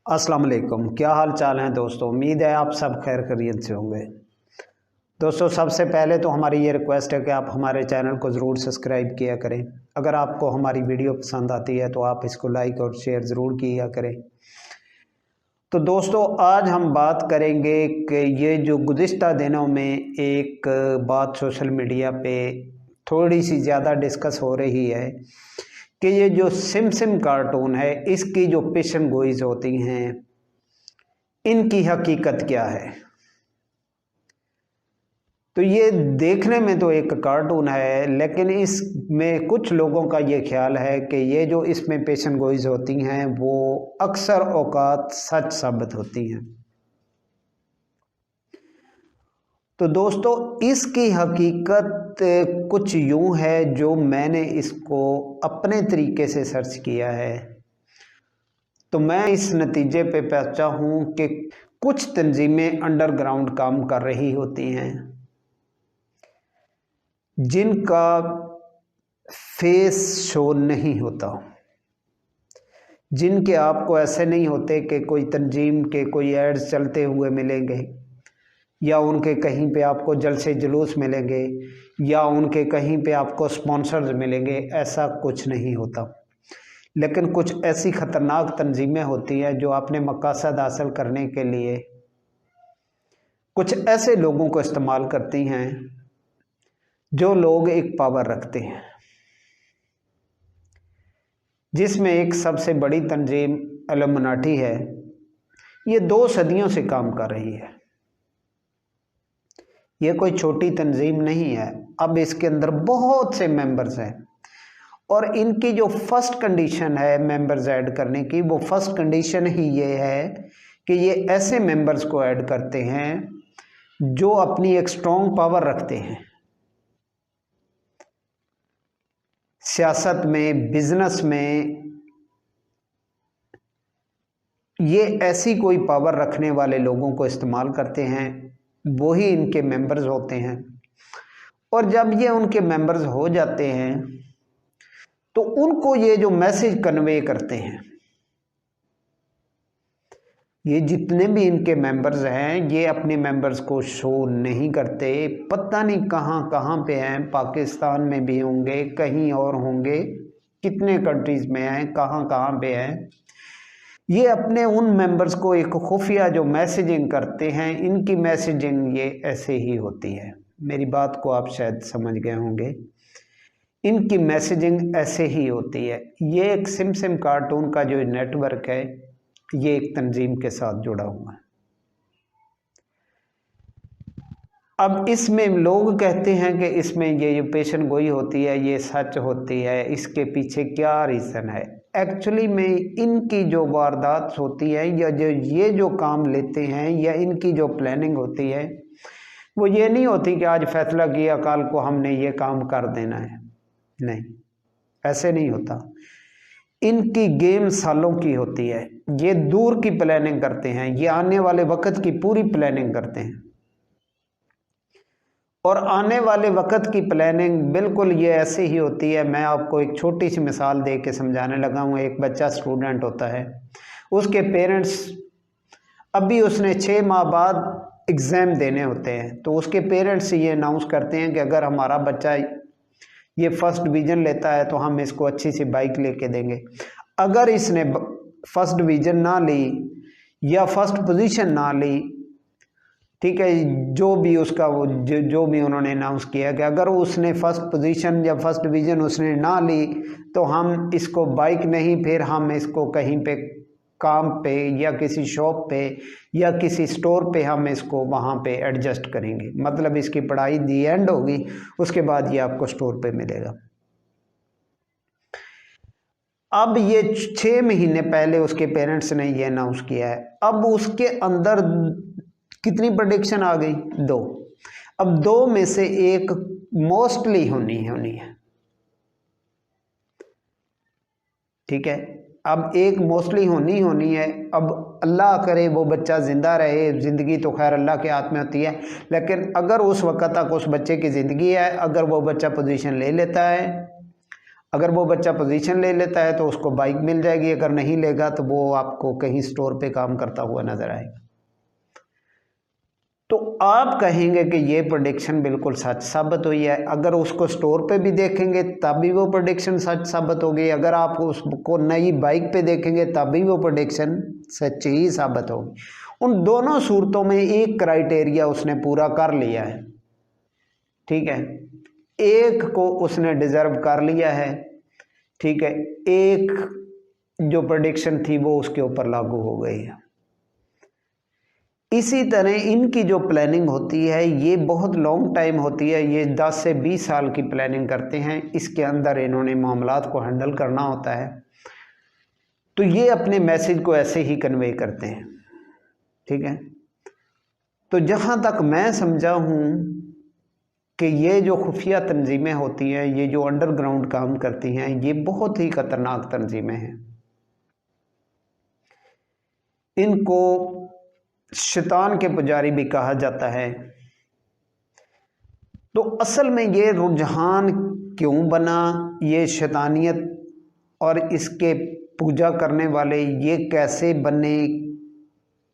अस्सलाम वालेकुम। क्या हाल चाल हैं दोस्तों। उम्मीद है आप सब खैर खैरियत से होंगे। दोस्तों सबसे पहले तो हमारी ये रिक्वेस्ट है कि आप हमारे चैनल को ज़रूर सब्सक्राइब किया करें। अगर आपको हमारी वीडियो पसंद आती है तो आप इसको लाइक और शेयर ज़रूर किया करें। तो दोस्तों आज हम बात करेंगे कि ये जो गुज़िश्ता दिनों में एक बात सोशल मीडिया पे थोड़ी सी ज़्यादा डिस्कस हो रही है कि ये जो सिम कार्टून है इसकी जो पेशन गोईज होती हैं इनकी हकीकत क्या है। तो ये देखने में तो एक कार्टून है, लेकिन इसमें कुछ लोगों का ये ख्याल है कि ये जो इसमें पेशन गोईज होती हैं वो अक्सर औकात सच साबित होती हैं। तो दोस्तों इसकी हकीकत कुछ यूं है, जो मैंने इसको अपने तरीके से सर्च किया है तो मैं इस नतीजे पे पहुंचा हूं कि कुछ तंजीमें अंडरग्राउंड काम कर रही होती हैं जिनका फेस शो नहीं होता, जिनके आपको ऐसे नहीं होते कि कोई तंजीम के कोई एड्स चलते हुए मिलेंगे या उनके कहीं पे आपको जलसे जुलूस मिलेंगे या उनके कहीं पे आपको स्पॉन्सर्स मिलेंगे, ऐसा कुछ नहीं होता। लेकिन कुछ ऐसी ख़तरनाक तंजीमें होती हैं जो अपने मकसद हासिल करने के लिए कुछ ऐसे लोगों को इस्तेमाल करती हैं जो लोग एक पावर रखते हैं, जिसमें एक सबसे बड़ी तंजीम इल्यूमिनाटी है। ये 2 सदियों से काम कर रही है। ये कोई छोटी तंजीम नहीं है। अब इसके अंदर बहुत से मेंबर्स हैं और इनकी जो फर्स्ट कंडीशन है मेंबर्स ऐड करने की, वो फर्स्ट कंडीशन ही ये है कि ये ऐसे मेंबर्स को ऐड करते हैं जो अपनी एक स्ट्रॉन्ग पावर रखते हैं सियासत में, बिजनेस में। ये ऐसी कोई पावर रखने वाले लोगों को इस्तेमाल करते हैं, वही इनके मेंबर्स होते हैं। और जब ये उनके मेंबर्स हो जाते हैं तो उनको ये जो मैसेज कन्वे करते हैं, ये जितने भी इनके मेंबर्स हैं ये अपने मेंबर्स को शो नहीं करते। पता नहीं कहाँ कहाँ पे हैं, पाकिस्तान में भी होंगे, कहीं और होंगे, कितने कंट्रीज में हैं, कहाँ कहाँ पे हैं। ये अपने उन मेंबर्स को एक खुफिया जो मैसेजिंग करते हैं, इनकी मैसेजिंग ये ऐसे ही होती है। मेरी बात को आप शायद समझ गए होंगे। इनकी मैसेजिंग ऐसे ही होती है। ये एक सिम कार्टून का जो नेटवर्क है ये एक तंजीम के साथ जुड़ा हुआ है। अब इसमें लोग कहते हैं कि इसमें ये जो पेशन गोई होती है ये सच होती है, इसके पीछे क्या रीज़न है। एक्चुअली में इनकी जो वारदात होती है या जो ये जो काम लेते हैं या इनकी जो प्लानिंग होती है वो ये नहीं होती कि आज फैसला किया कल को हमने ये काम कर देना है। नहीं, ऐसे नहीं होता। इनकी गेम सालों की होती है। ये दूर की प्लानिंग करते हैं, ये आने वाले वक्त की पूरी प्लानिंग करते हैं। और आने वाले वक्त की प्लानिंग बिल्कुल ये ऐसे ही होती है। मैं आपको एक छोटी सी मिसाल दे के समझाने लगा हूँ। एक बच्चा स्टूडेंट होता है, उसके पेरेंट्स अभी उसने 6 माह बाद एग्ज़ाम देने होते हैं, तो उसके पेरेंट्स ये अनाउंस करते हैं कि अगर हमारा बच्चा ये फर्स्ट डिवीज़न लेता है तो हम इसको अच्छी सी बाइक लेके देंगे। अगर इसने फर्स्ट डिवीज़न ना ली या फर्स्ट पोजीशन ना ली, ठीक है, जो भी उसका वो जो भी उन्होंने अनाउंस किया कि अगर उसने फर्स्ट पोजीशन या फर्स्ट डिवीज़न उसने ना ली तो हम इसको बाइक नहीं, फिर हम इसको कहीं पे काम पे या किसी शॉप पे या किसी स्टोर पे हम इसको वहाँ पे एडजस्ट करेंगे। मतलब इसकी पढ़ाई दी एंड होगी, उसके बाद ये आपको स्टोर पे मिलेगा। अब ये 6 महीने पहले उसके पेरेंट्स ने ये अनाउंस किया है। अब उसके अंदर कितनी प्रेडिक्शन आ गई? 2। अब 2 में से एक मोस्टली होनी है, ठीक है। अब एक मोस्टली होनी है। अब अल्लाह करे वो बच्चा ज़िंदा रहे, ज़िंदगी तो खैर अल्लाह के हाथ में होती है, लेकिन अगर उस वक्त तक उस बच्चे की ज़िंदगी है, अगर वो बच्चा पोजीशन ले लेता है, अगर वो बच्चा पोजीशन ले लेता है तो उसको बाइक मिल जाएगी, अगर नहीं लेगा तो वो आपको कहीं स्टोर पे काम करता हुआ नजर आएगा। तो आप कहेंगे कि ये प्रेडिक्शन बिल्कुल सच साबित हुई है। अगर उसको स्टोर पे भी देखेंगे तब भी वो प्रेडिक्शन सच साबित होगी, अगर आप उसको नई बाइक पे देखेंगे तब भी वो प्रेडिक्शन सच ही साबित होगी। उन दोनों सूरतों में एक क्राइटेरिया उसने पूरा कर लिया है, ठीक है, एक को उसने डिजर्व कर लिया है, ठीक है, एक जो प्रेडिक्शन थी वो उसके ऊपर लागू हो गई है। इसी तरह इनकी जो प्लानिंग होती है ये बहुत लॉन्ग टाइम होती है, ये 10 से 20 साल की प्लानिंग करते हैं, इसके अंदर इन्होंने मामलात को हैंडल करना होता है। तो ये अपने मैसेज को ऐसे ही कन्वे करते हैं, ठीक है। तो जहाँ तक मैं समझा हूँ कि ये जो खुफिया तंजीमें होती हैं, ये जो अंडरग्राउंड काम करती हैं, ये बहुत ही खतरनाक तंजीमें हैं। इनको शैतान के पुजारी भी कहा जाता है। तो असल में ये रुझान क्यों बना, ये शैतानियत और इसके पूजा करने वाले ये कैसे बने,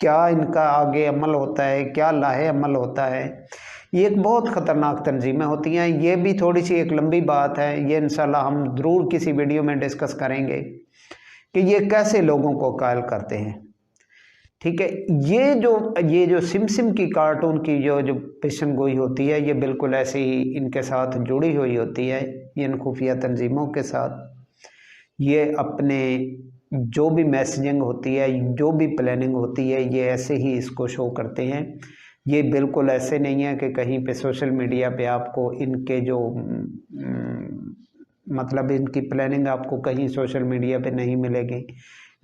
क्या इनका आगे अमल होता है, क्या लाहे अमल होता है, ये एक बहुत ख़तरनाक तंजीमें होती हैं। ये भी थोड़ी सी एक लंबी बात है, ये इंशाल्लाह हम ज़रूर किसी वीडियो में डिस्कस करेंगे कि ये कैसे लोगों को कायल करते हैं, ठीक है। ये जो सिम की कार्टून की जो पेशन गोई होती है, ये बिल्कुल ऐसे ही इनके साथ जुड़ी हुई होती है, इन खुफिया तंजीमों के साथ। ये अपने जो भी मैसेजिंग होती है, जो भी प्लानिंग होती है, ये ऐसे ही इसको शो करते हैं। ये बिल्कुल ऐसे नहीं है कि कहीं पे सोशल मीडिया पे आपको इनके जो मतलब इनकी प्लानिंग आपको कहीं सोशल मीडिया पे नहीं मिलेगी,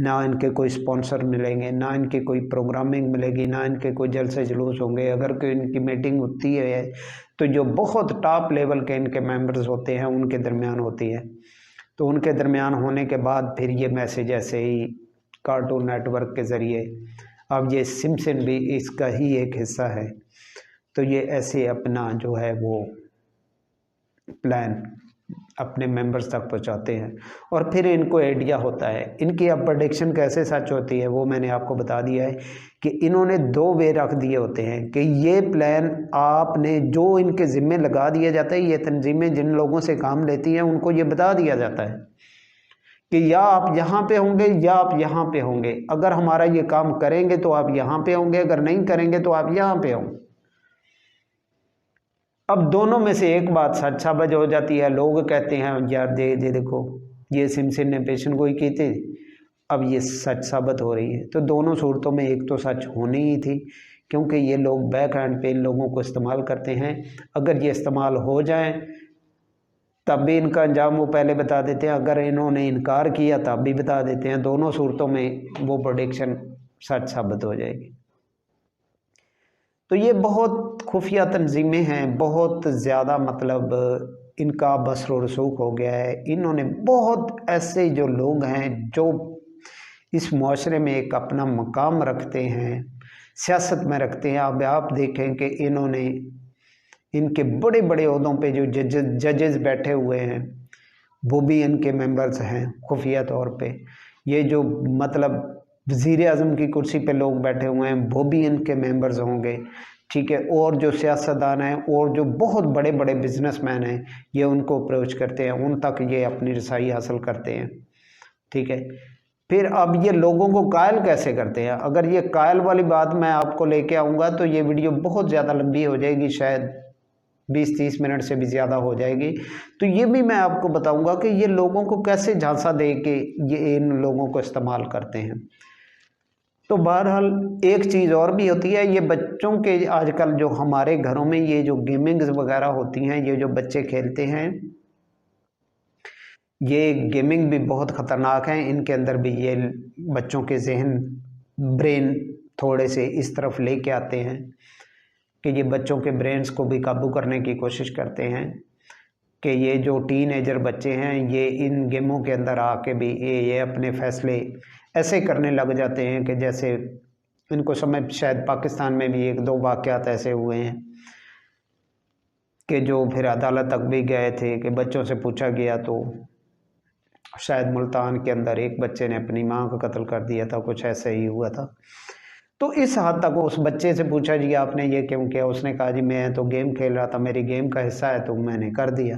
ना इनके कोई स्पॉन्सर मिलेंगे, ना इनकी कोई प्रोग्रामिंग मिलेगी, ना इनके कोई जलसे जुलूस होंगे। अगर कोई इनकी मीटिंग होती है तो जो बहुत टॉप लेवल के इनके मेंबर्स होते हैं उनके दरमियान होती है। तो उनके दरमियान होने के बाद फिर ये मैसेज ऐसे ही कार्टून नेटवर्क के ज़रिए, अब ये सिम्पसन भी इसका ही एक हिस्सा है, तो ये ऐसे अपना जो है वो प्लान अपने मेंबर्स तक पहुंचाते हैं। और फिर इनको आइडिया होता है। इनकी अब प्रेडिक्शन कैसे सच होती है वो मैंने आपको बता दिया है कि इन्होंने 2 वे रख दिए होते हैं कि ये प्लान आपने जो इनके ज़िम्मे लगा दिया जाता है, ये तंजीमें जिन लोगों से काम लेती हैं उनको ये बता दिया जाता है कि या आप यहाँ पे होंगे या आप यहाँ पे होंगे, अगर हमारा ये काम करेंगे तो आप यहाँ पे होंगे, अगर नहीं करेंगे तो आप यहाँ पे होंगे। अब दोनों में से एक बात सच साबित हो जाती है। लोग कहते हैं यार देखो ये सिमसिन ने पेशन गोई की थी, अब ये सच साबित हो रही है। तो दोनों सूरतों में एक तो सच होनी ही थी, क्योंकि ये लोग बैक हैंड पे इन लोगों को इस्तेमाल करते हैं। अगर ये इस्तेमाल हो जाए तब भी इनका अंजाम वो पहले बता देते हैं, अगर इन्होंने इनकार किया तब भी बता देते हैं। दोनों सूरतों में वो प्रेडिक्शन सच साबित हो जाएगी। तो ये बहुत खुफिया तंजीमें हैं, बहुत ज़्यादा मतलब इनका बसर रसूख हो गया है। इन्होंने बहुत ऐसे जो लोग हैं जो इस माशरे में एक अपना मकाम रखते हैं, सियासत में रखते हैं। अब आप देखें कि इन्होंने इनके बड़े बड़े ओहदों पे जो जजेस बैठे हुए हैं वो भी इनके मेंबर्स हैं खुफिया तौर पे। ये जो मतलब वज़ीर आज़म की कुर्सी पे लोग बैठे हुए हैं वो भी इनके मेंबर्स होंगे, ठीक है। और जो सियासतदान हैं और जो बहुत बड़े बड़े बिजनेसमैन हैं ये उनको अप्रोच करते हैं, उन तक ये अपनी रसाई हासिल करते हैं, ठीक है। फिर अब ये लोगों को कायल कैसे करते हैं, अगर ये कायल वाली बात मैं आपको लेके आऊँगा तो ये वीडियो बहुत ज़्यादा लंबी हो जाएगी, शायद 20-30 मिनट से भी ज़्यादा हो जाएगी। तो ये भी मैं आपको बताऊंगा कि ये लोगों को कैसे झांसा दे के ये इन लोगों को इस्तेमाल करते हैं। तो बहरहाल एक चीज़ और भी होती है, ये बच्चों के आजकल जो हमारे घरों में ये जो गेमिंग्स वगैरह होती हैं, ये जो बच्चे खेलते हैं, ये गेमिंग भी बहुत ख़तरनाक है। इनके अंदर भी ये बच्चों के जहन ब्रेन थोड़े से इस तरफ लेके आते हैं कि ये बच्चों के ब्रेन्स को भी काबू करने की कोशिश करते हैं कि ये जो टीनेजर बच्चे हैं ये इन गेमों के अंदर आके भी ये अपने फैसले ऐसे करने लग जाते हैं कि जैसे इनको समय, शायद पाकिस्तान में भी 1-2 वाक़यात ऐसे हुए हैं कि जो फिर अदालत तक भी गए थे कि बच्चों से पूछा गया तो शायद मुल्तान के अंदर एक बच्चे ने अपनी माँ का कत्ल कर दिया था, कुछ ऐसे ही हुआ था। तो इस हद तक उस बच्चे से पूछा जी आपने ये क्यों किया, उसने कहा जी मैं तो गेम खेल रहा था, मेरी गेम का हिस्सा है तो मैंने कर दिया।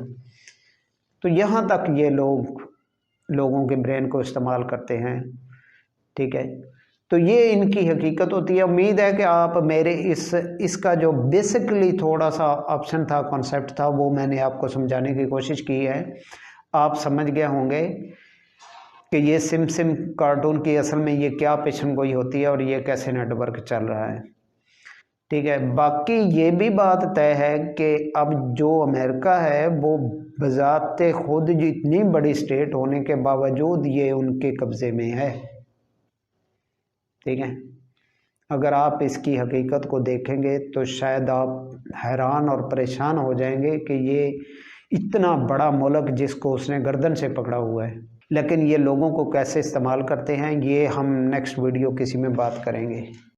तो यहाँ तक ये लोगों के ब्रेन को इस्तेमाल करते हैं, ठीक है। तो ये इनकी हकीकत होती है। उम्मीद है कि आप मेरे इसका जो बेसिकली थोड़ा सा ऑप्शन था, कॉन्सेप्ट था, वो मैंने आपको समझाने की कोशिश की है। आप समझ गए होंगे कि ये सिम कार्टून की असल में ये क्या पेशन गोई होती है और ये कैसे नेटवर्क चल रहा है, ठीक है। बाकी ये भी बात तय है कि अब जो अमेरिका है वो बज़ाते खुद इतनी बड़ी स्टेट होने के बावजूद ये उनके कब्ज़े में है, ठीक है। अगर आप इसकी हकीकत को देखेंगे तो शायद आप हैरान और परेशान हो जाएंगे कि ये इतना बड़ा मुल्क जिसको उसने गर्दन से पकड़ा हुआ है, लेकिन ये लोगों को कैसे इस्तेमाल करते हैं ये हम नेक्स्ट वीडियो किसी में बात करेंगे।